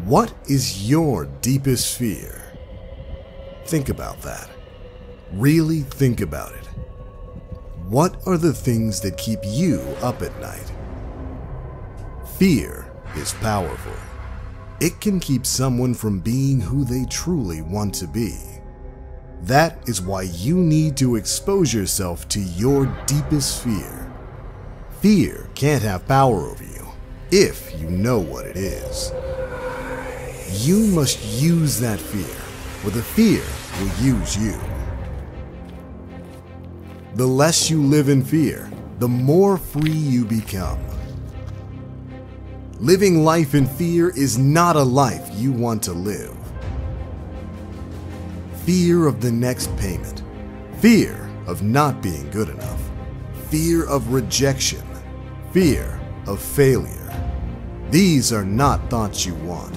What is your deepest fear? Think about that. Really think about it. What are the things that keep you up at night? Fear is powerful. It can keep someone from being who they truly want to be. That is why you need to expose yourself to your deepest fear. Fear can't have power over you if you know what it is. You must use that fear, or the fear will use you. The less you live in fear, the more free you become. Living life in fear is not a life you want to live. Fear of the next payment, fear of not being good enough, fear of rejection, fear of failure. These are not thoughts you want.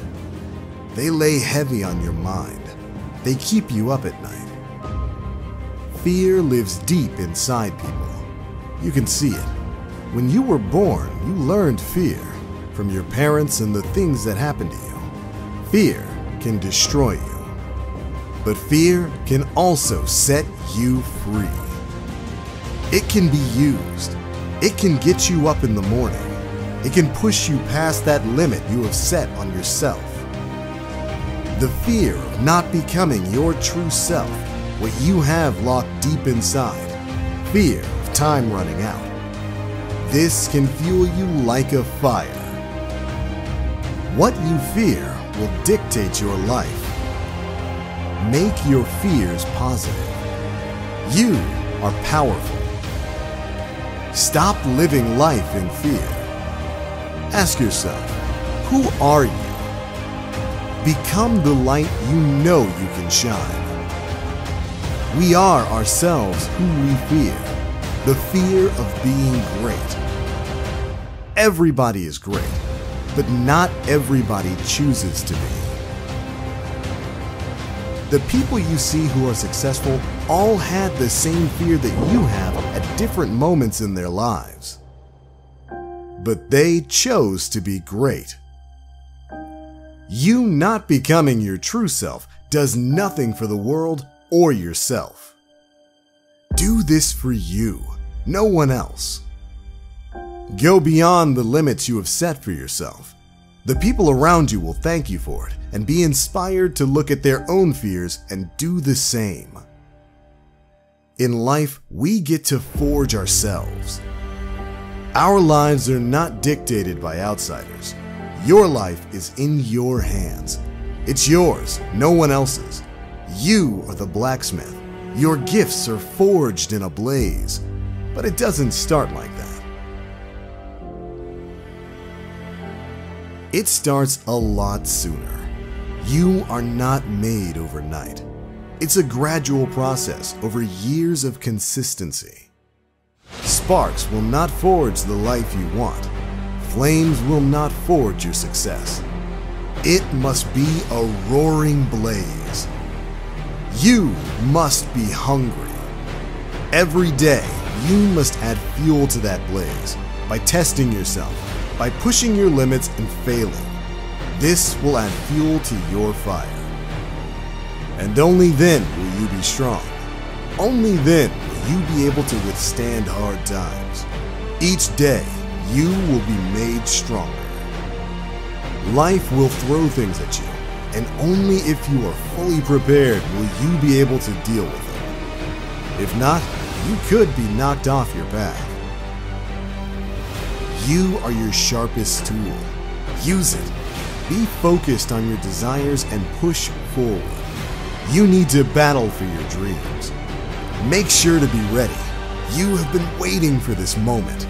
They lay heavy on your mind. They keep you up at night. Fear lives deep inside people. You can see it. When you were born, you learned fear from your parents and the things that happened to you. Fear can destroy you, but fear can also set you free. It can be used. It can get you up in the morning. It can push you past that limit you have set on yourself. The fear of not becoming your true self, what you have locked deep inside, fear of time running out. This can fuel you like a fire. What you fear will dictate your life. Make your fears positive. You are powerful. Stop living life in fear. Ask yourself, who are you? Become the light you know you can shine. We are ourselves who we fear, the fear of being great. Everybody is great, but not everybody chooses to be. The people you see who are successful all had the same fear that you have at different moments in their lives. But they chose to be great. You not becoming your true self does nothing for the world or yourself. Do this for you, no one else. Go beyond the limits you have set for yourself. The people around you will thank you for it and be inspired to look at their own fears and do the same. In life, we get to forge ourselves. Our lives are not dictated by outsiders. Your life is in your hands. It's yours, no one else's. You are the blacksmith. Your gifts are forged in a blaze. But it doesn't start like that. It starts a lot sooner. You are not made overnight. It's a gradual process over years of consistency. Sparks will not forge the life you want. Flames will not forge your success. It must be a roaring blaze. You must be hungry. Every day, you must add fuel to that blaze by testing yourself, by pushing your limits and failing. This will add fuel to your fire. And only then will you be strong. Only then will you be able to withstand hard times. Each day, you will be made stronger. Life will throw things at you, and only if you are fully prepared will you be able to deal with them. If not, you could be knocked off your path. You are your sharpest tool. Use it. Be focused on your desires and push forward. You need to battle for your dreams. Make sure to be ready. You have been waiting for this moment.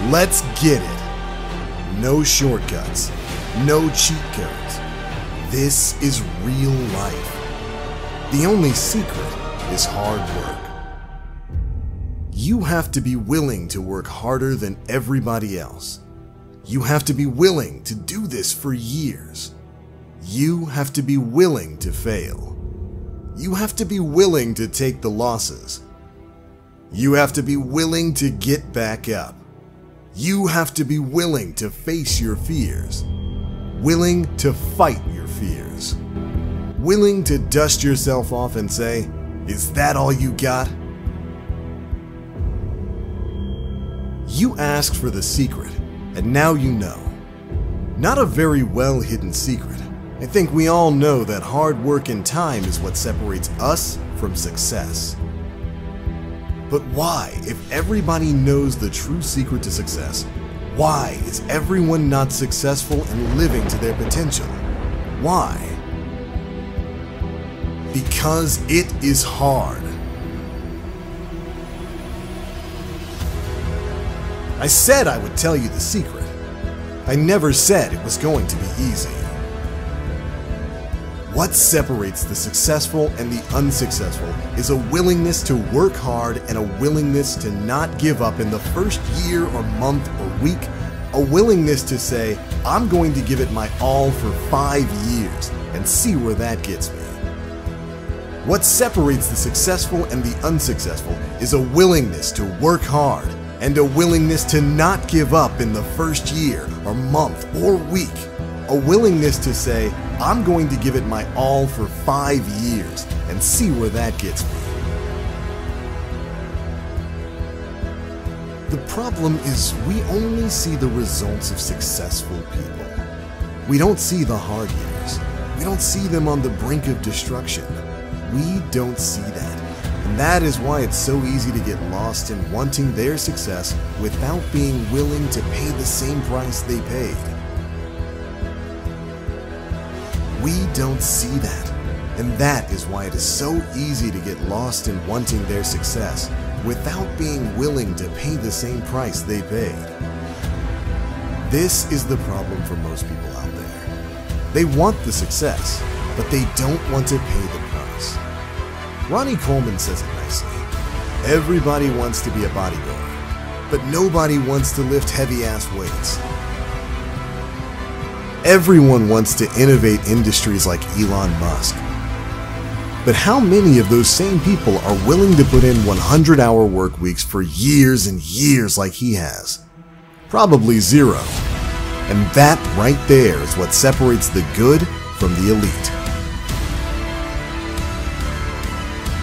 Let's get it. No shortcuts. No cheat codes. This is real life. The only secret is hard work. You have to be willing to work harder than everybody else. You have to be willing to do this for years. You have to be willing to fail. You have to be willing to take the losses. You have to be willing to get back up. You have to be willing to face your fears. willing to fight your fears, willing to dust yourself off and say, "Is that all you got?" You asked for the secret, and now you know. Not a very well-hidden secret. I think we all know that hard work and time is what separates us from success. But why, if everybody knows the true secret to success, why is everyone not successful and living to their potential? Why? Because it is hard. I said I would tell you the secret. I never said it was going to be easy. What separates the successful and the unsuccessful is a willingness to work hard and a willingness to not give up in the first year or month or week, a willingness to say, "I'm going to give it my all for 5 years and see where that gets me." What separates the successful and the unsuccessful is a willingness to work hard and a willingness to not give up in the first year or month or week, a willingness to say, "I'm going to give it my all for 5 years and see where that gets me." The problem is we only see the results of successful people. We don't see the hard years. We don't see them on the brink of destruction. We don't see that. And that is why it's so easy to get lost in wanting their success without being willing to pay the same price they paid. We don't see that. And that is why it is so easy to get lost in wanting their success without being willing to pay the same price they paid. This is the problem for most people out there. They want the success, but they don't want to pay the price. Ronnie Coleman says it nicely. Everybody wants to be a bodybuilder, but nobody wants to lift heavy-ass weights. Everyone wants to innovate industries like Elon Musk. But how many of those same people are willing to put in 100-hour work weeks for years and years like he has? Probably zero. And that right there is what separates the good from the elite.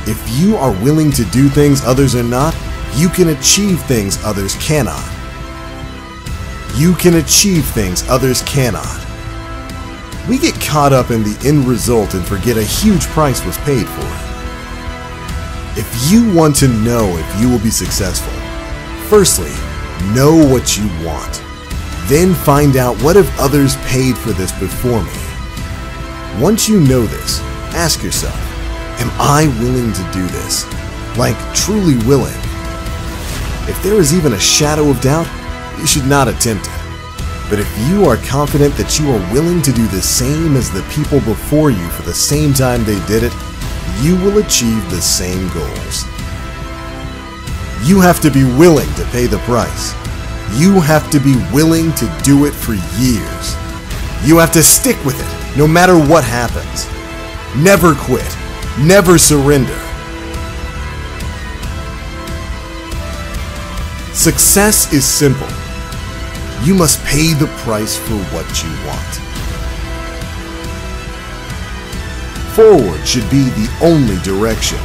If you are willing to do things others are not, you can achieve things others cannot. You can achieve things others cannot. We get caught up in the end result and forget a huge price was paid for it. If you want to know if you will be successful, firstly, know what you want. Then find out what have others paid for this before me. Once you know this, ask yourself, am I willing to do this? Like, truly willing? If there is even a shadow of doubt, you should not attempt it. But if you are confident that you are willing to do the same as the people before you for the same time they did it, you will achieve the same goals. You have to be willing to pay the price. You have to be willing to do it for years. You have to stick with it, no matter what happens. Never quit. Never surrender. Success is simple. You must pay the price for what you want. Forward should be the only direction.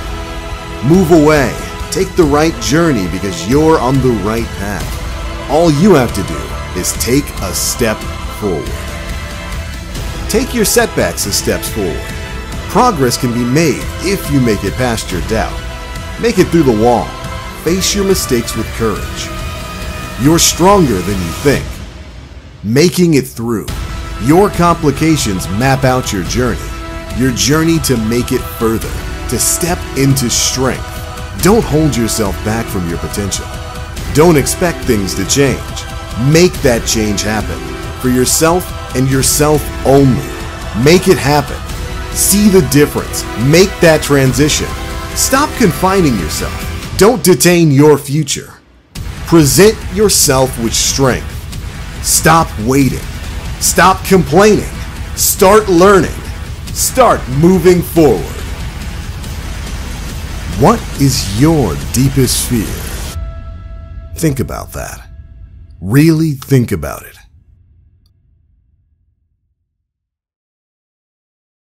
Move away. Take the right journey because you're on the right path. All you have to do is take a step forward. Take your setbacks as steps forward. Progress can be made if you make it past your doubt. Make it through the wall. Face your mistakes with courage. You're stronger than you think. Making it through. Your complications map out your journey to make it further, to step into strength. Don't hold yourself back from your potential. Don't expect things to change. Make that change happen for yourself and yourself only. Make it happen. See the difference. Make that transition. Stop confining yourself. Don't detain your future. Present yourself with strength. Stop waiting. Stop complaining. Start learning. Start moving forward. What is your deepest fear? Think about that. Really think about it.